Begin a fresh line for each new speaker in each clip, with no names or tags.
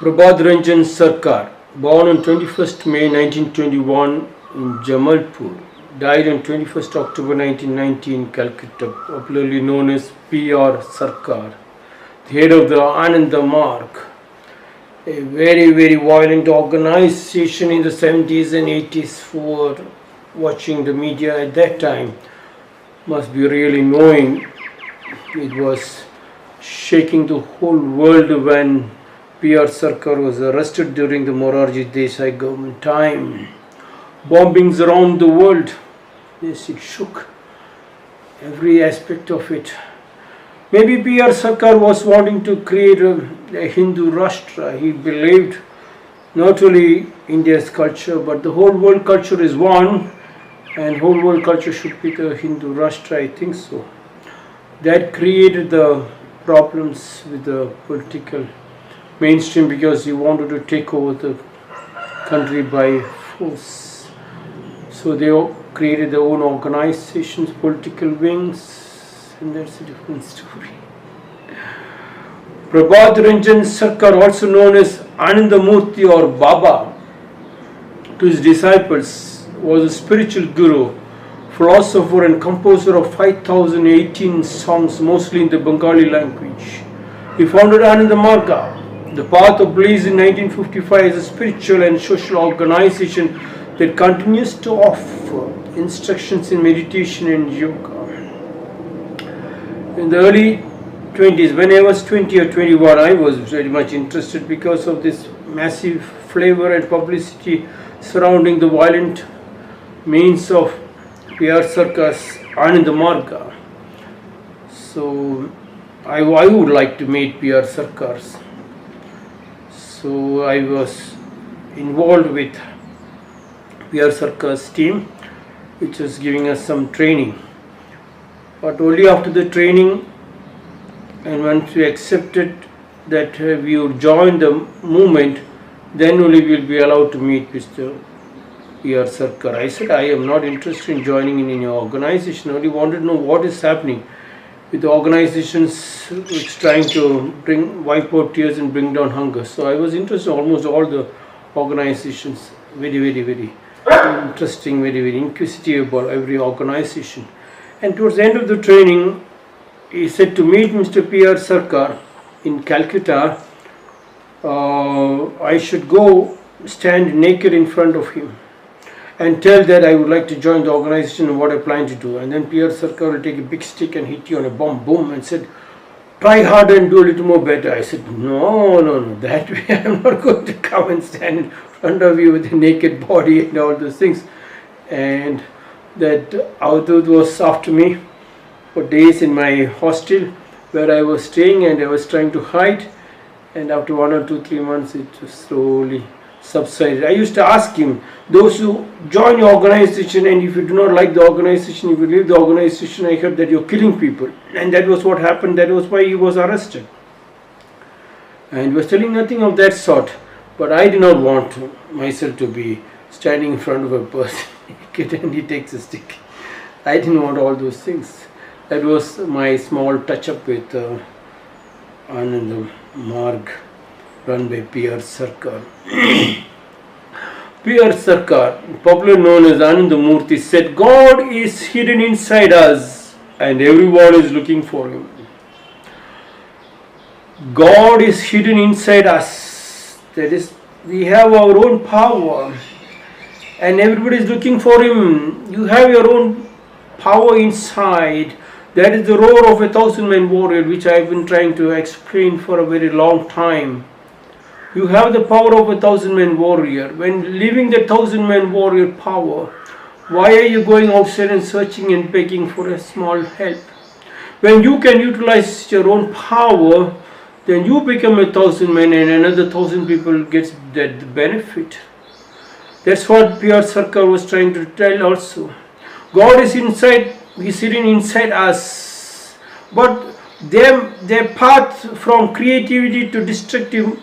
Prabhat Ranjan Sarkar, born on 21st May 1921 in Jamalpur, died on 21st October 1990 in Calcutta, popularly known as P.R.Sarkar, the head of the Ananda Marg, a very violent organization in the 70s and 80s. For watching the media at that time must be really knowing it was shaking the whole world when P.R.Sarkar was arrested during the Morarji Desai government time. Bombings around the world, yes, it shook every aspect of it. Maybe P.R.Sarkar was wanting to create a Hindu Rashtra. He believed not only India's culture but the whole world culture is one, and whole world culture should be the Hindu Rashtra, I think so. That created the problems with the political mainstream because he wanted to take over the country by force. So they created their own organizations, political wings, and that's a different story. Prabhat Ranjan Sarkar, also known as Anandamurti or Baba, to his disciples, was a spiritual guru, philosopher and composer of 5018 songs, mostly in the Bengali language. He founded Ananda Marga, the Path of Bliss, in 1955 as a spiritual and social organization that continues to offer instructions in meditation and yoga. In the early 20s, when I was 20 or 21, I was very much interested because of this massive flavor and publicity surrounding the violent means of P.R.Sarkar's Ananda Marga. So I would like to meet P.R.Sarkar's. So I was involved with P.R.Sarkar's team, which was giving us some training. But only after the training, and once we accepted that we would join the movement, then only we will be allowed to meet Mr. P.R.Sarkar. I said, I am not interested in joining in any organization. I only wanted to know what is happening with the organizations which trying to wipe out tears and bring down hunger. So I was interested in almost all the organizations, very interesting, very inquisitive about every organization. And towards the end of the training, he said to meet Mr. P.R.Sarkar in Calcutta, I should go stand naked in front of him and tell that I would like to join the organization and what I plan to do. And then P.R.Sarkar will take a big stick and hit you on a bomb, boom, and said, try harder and do a little more better. I said, no, that way I'm not going to come and stand in front of you with a naked body and all those things. And that Avadut was after me for days in my hostel where I was staying, and I was trying to hide, and after 1 or 2, 3 months it just slowly subsided. I used to ask him, those who join your organization, and if you do not like the organization, if you leave the organization, I heard that you're killing people. And that was what happened. That was why he was arrested. And he was telling nothing of that sort. But I did not want myself to be standing in front of a person naked and he takes a stick. I didn't want all those things. That was my small touch-up with Ananda Marg, run by P.R.Sarkar. P.R.Sarkar, popularly known as Anandamurti, said, God is hidden inside us and everyone is looking for him. God is hidden inside us. That is, we have our own power and everybody is looking for him. You have your own power inside. That is the roar of a 1,000-man warrior, which I have been trying to explain for a very long time. You have the power of a 1,000-man warrior. When leaving the 1,000-man warrior power, why are you going outside and searching and begging for a small help? When you can utilize your own power, then you become a 1,000 men and another 1,000 people gets that benefit. That's what P.R.Sarkar was trying to tell also. God is inside, He's sitting inside us. But their path from creativity to destructive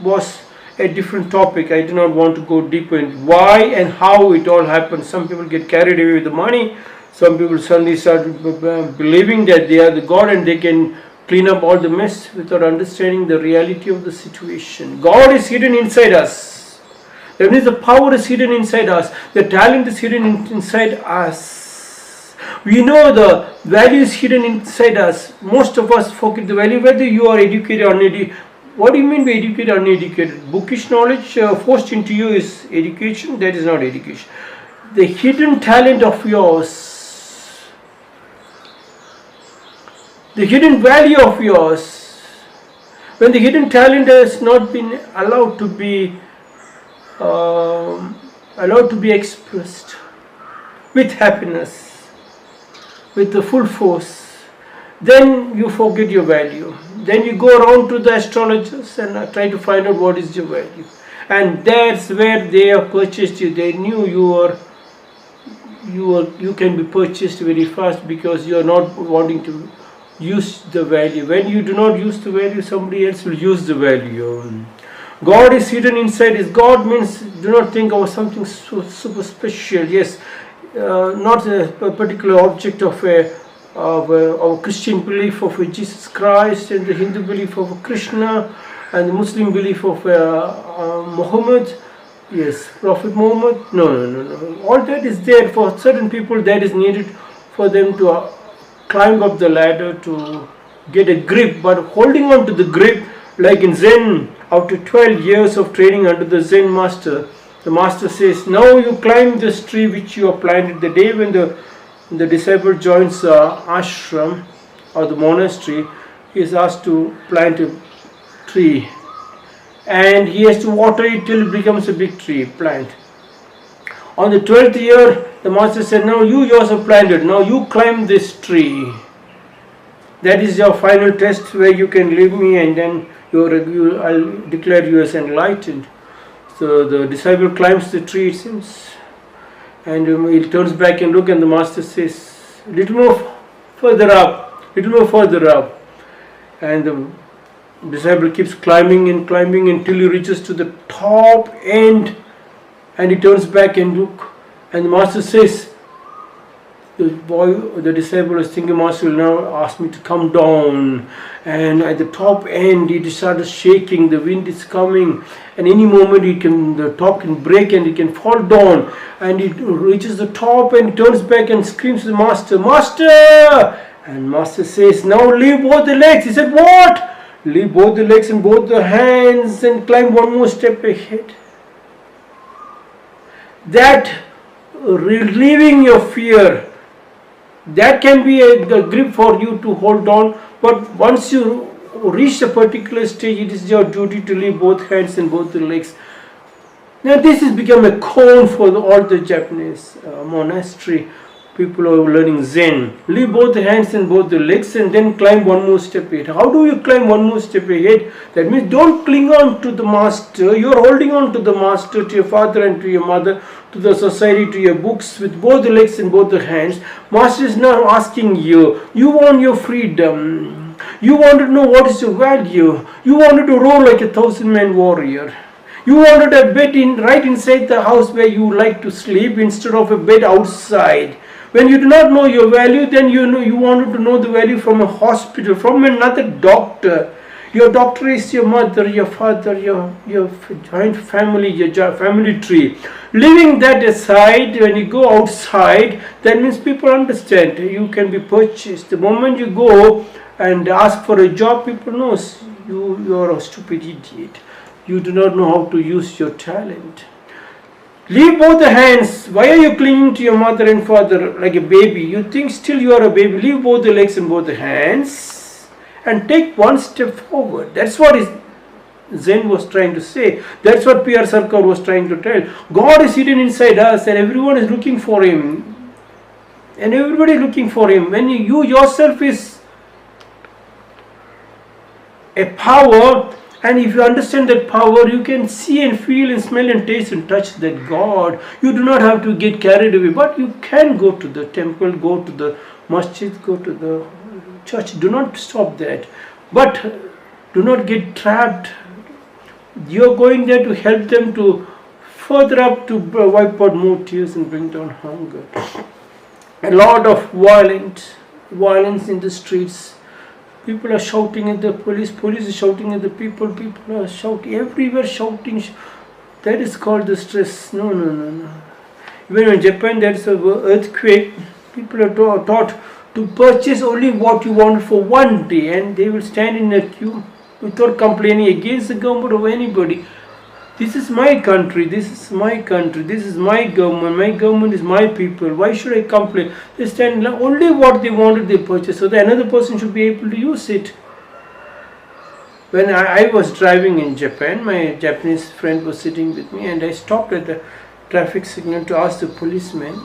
was a different topic. I do not want to go deeper in why and how it all happened. Some people get carried away with the money. Some people suddenly start believing that they are the God and they can clean up all the mess without understanding the reality of the situation. God is hidden inside us. That means the power is hidden inside us. The talent is hidden inside us. We know the value is hidden inside us. Most of us forget the value, whether you are educated or uneducated. What do you mean by educated or uneducated? Bookish knowledge forced into you is education. That is not education. The hidden talent of yours, the hidden value of yours, when the hidden talent has not been allowed to be expressed with happiness, with the full force, then you forget your value. Then you go around to the astrologers and try to find out what is your value. And that's where they have purchased you. They knew you can be purchased very fast because you are not wanting to use the value. When you do not use the value, somebody else will use the value. God is hidden inside us. God means, do not think of something super special. Yes, not a particular object of a Christian belief of Jesus Christ, and the Hindu belief of Krishna, and the Muslim belief of Muhammad. Yes, Prophet Muhammad. No. All that is there for certain people. That is needed for them to climb up the ladder to get a grip. But holding on to the grip, like in Zen, after 12 years of training under the Zen master, the master says, now you climb this tree which you have planted. The day when the disciple joins ashram or the monastery, he is asked to plant a tree, and he has to water it till it becomes a big tree plant. On the 12th year, the master said, now you yourself planted, now you climb this tree. That is your final test where you can leave me, and then I'll declare you as enlightened. So the disciple climbs the tree, it seems, and he turns back and look, and the master says, little more further up, and the disciple keeps climbing until he reaches to the top end, and he turns back and look, and the master says, the disciple is thinking, master will now ask me to come down, and at the top end it started shaking, the wind is coming, and any moment the top can break and it can fall down, and it reaches the top and he turns back and screams to the master, master! And master says, now leave both the legs. He said, what? Leave both the legs and both the hands and climb one more step ahead. That relieving your fear, that can be the grip for you to hold on. But once you reach a particular stage, it is your duty to leave both hands and both the legs. Now this has become a cone for all the Japanese monastery people who are learning Zen. Leave both the hands and both the legs and then climb one more step ahead. How do you climb one more step ahead? That means don't cling on to the master. You are holding on to the master, to your father and to your mother, to the society, to your books with both the legs and both the hands. Master is now asking you. You want your freedom. You want to know what is your value. You wanted to roll like a 1,000-man warrior. You wanted a bed right inside the house where you like to sleep instead of a bed outside. When you do not know your value, then you wanted to know the value from a hospital, from another doctor. Your doctor is your mother, your father, your joint family, your family tree. Leaving that aside, when you go outside, that means people understand you can be purchased. The moment you go and ask for a job, people know you are a stupid idiot. You do not know how to use your talent. Leave both the hands. Why are you clinging to your mother and father like a baby? You think still you are a baby. Leave both the legs and both the hands and take one step forward. That's what Zen was trying to say. That's what P.R.Sarkar was trying to tell. God is hidden inside us and everyone is looking for Him. And everybody is looking for Him. When you yourself is a power, and if you understand that power, you can see and feel and smell and taste and touch that God. You do not have to get carried away, but you can go to the temple, go to the masjid, go to the church. Do not stop that. But do not get trapped. You are going there to help them to further up to wipe out more tears and bring down hunger. A lot of violence in the streets. People are shouting at the police. Police is shouting at the people. People are shouting everywhere. Shouting. That is called the stress. No, no, no, no. Even in Japan, there is an earthquake. People are taught to purchase only what you want for one day, and they will stand in a queue without complaining against the government of anybody. This is my country, this is my country, this is my government is my people. Why should I complain? They stand only what they wanted they purchase, so that another person should be able to use it. When I was driving in Japan, my Japanese friend was sitting with me, and I stopped at the traffic signal to ask the policeman,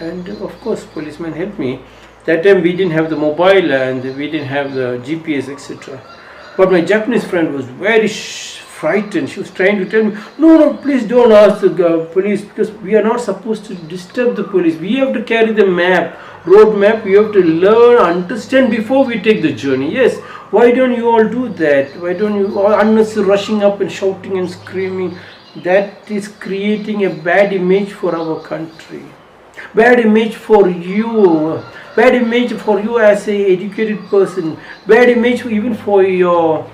and of course policeman helped me. That time we didn't have the mobile and we didn't have the GPS, etc. But my Japanese friend was very frightened. She was trying to tell me, no, please don't ask the police, because we are not supposed to disturb the police. We have to carry the map, road map. We have to learn, understand before we take the journey. Yes, why don't you all do that? Why don't you all unnecessarily rushing up and shouting and screaming? That is creating a bad image for our country. Bad image for you. Bad image for you as a educated person. Bad image even for your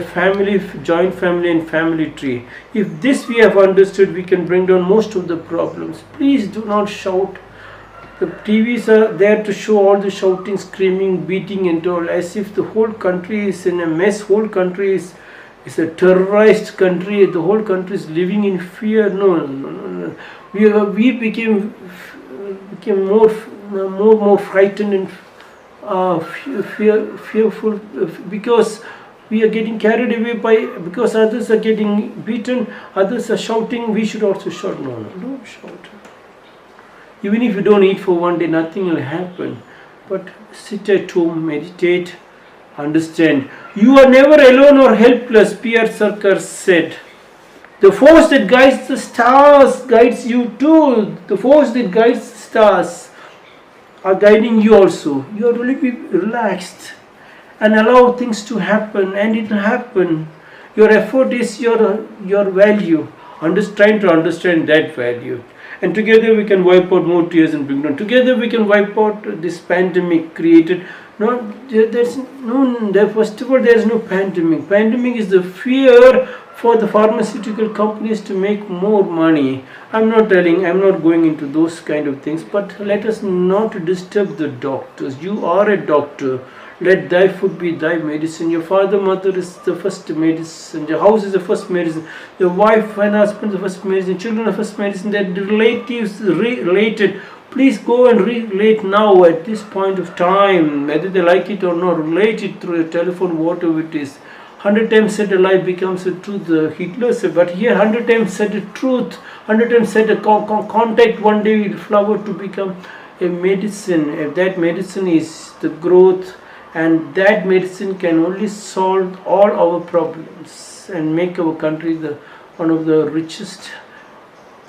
family, joint family and family tree. If this we have understood, we can bring down most of the problems. Please do not shout. The TVs are there to show all the shouting, screaming, beating and all, as if the whole country is in a mess. Whole country is a terrorized country. The whole country is living in fear. No. We became more frightened and fearful because we are getting carried away because others are getting beaten, others are shouting. We should also shout. No, don't shout. Even if you don't eat for one day, nothing will happen. But sit at home, meditate, understand. You are never alone or helpless, P.R.Sarkar said. The force that guides the stars guides you too. The force that guides the stars are guiding you also. You have to really be relaxed and allow things to happen, and it will happen. Your effort is your value. Trying to understand that value. And together we can wipe out more tears and bring down. Together we can wipe out this pandemic created. First of all, there is no pandemic. Pandemic is the fear for the pharmaceutical companies to make more money. I'm not going into those kind of things, but let us not disturb the doctors. You are a doctor. Let thy food be thy medicine. Your father, mother is the first medicine. Your house is the first medicine. Your wife and husband is the first medicine. Children are the first medicine. That relatives related. Please go and relate now at this point of time, whether they like it or not. Relate it through a telephone, whatever it is. 100 times said a lie becomes a truth, Hitler said. But here 100 times said a truth. 100 times said a contact one day will flower to become a medicine. If that medicine is the growth, and that medicine can only solve all our problems and make our country one of the richest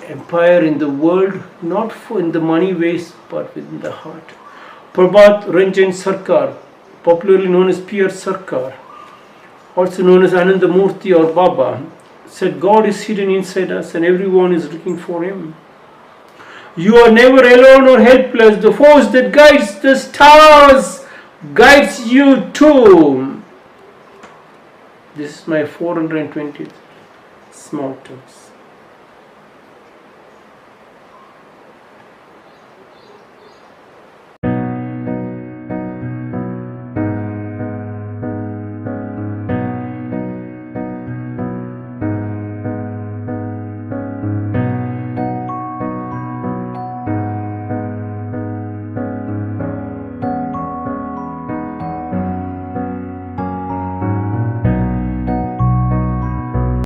empire in the world, not in the money ways, but within the heart. Prabhat Ranjan Sarkar, popularly known as P.R.Sarkar, also known as Anandamurti or Baba, said God is hidden inside us and everyone is looking for him. You are never alone or helpless. The force that guides the stars guides you too. This is my 420th small talks.